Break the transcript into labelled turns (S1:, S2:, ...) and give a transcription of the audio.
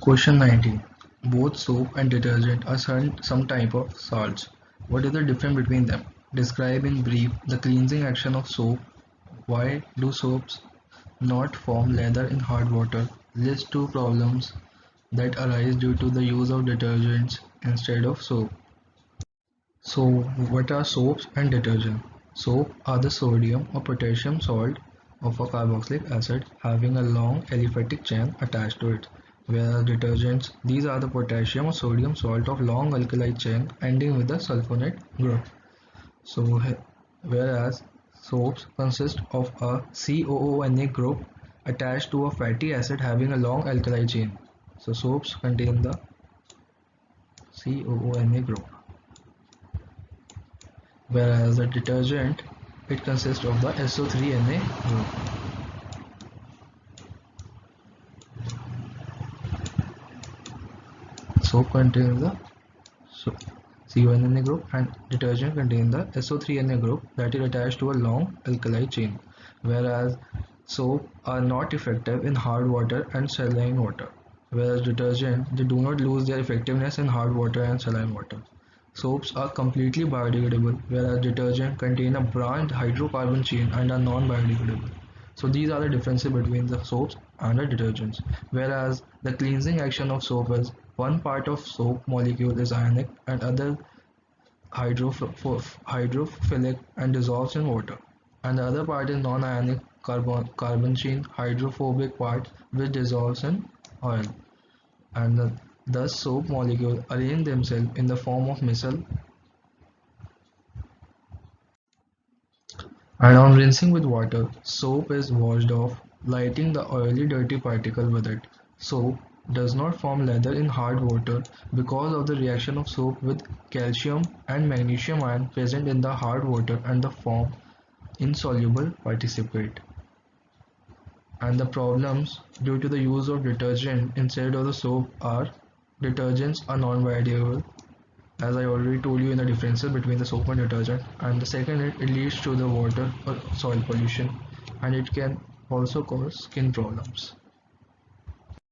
S1: Question 19. Both soap and detergent are some type of salts. What is the difference between them? Describe in brief the cleansing action of soap. Why do soaps not form lather in hard water? List two problems that arise due to the use of detergents instead of soap. So, what are soaps and detergent? Soap are the sodium or potassium salt of a carboxylic acid having a long aliphatic chain attached to it. Whereas detergents, these are the potassium or sodium salt of long alkali chain ending with a sulfonate group. So, whereas soaps consist of a COONA group attached to a fatty acid having a long alkali chain. So, soaps contain the COONA group, whereas the detergent, it consists of the SO3Na group. Soap contains the CONA group and detergent contains the SO3Na group that is attached to a long alkali chain, whereas soap are not effective in hard water and saline water, whereas detergent, they do not lose their effectiveness in hard water and saline water. Soaps are completely biodegradable, whereas detergent contain a branched hydrocarbon chain and are non-biodegradable. So these are the differences between the soaps and the detergents. Whereas the cleansing action of soap is one part of soap molecule is ionic and other hydrophilic and dissolves in water. And the other part is non-ionic carbon chain hydrophobic part which dissolves in oil. And thus soap molecules arrange themselves in the form of micelle, and on rinsing with water, soap is washed off, lighting the oily dirty particle with it. Soap does not form lather in hard water because of the reaction of soap with calcium and magnesium ion present in the hard water and the form insoluble participate. And the problems due to the use of detergent instead of the soap are detergents are non-biodegradable, as I already told you in the differences between the soap and detergent. And the second, it leads to the water or soil pollution, and it can also cause skin problems.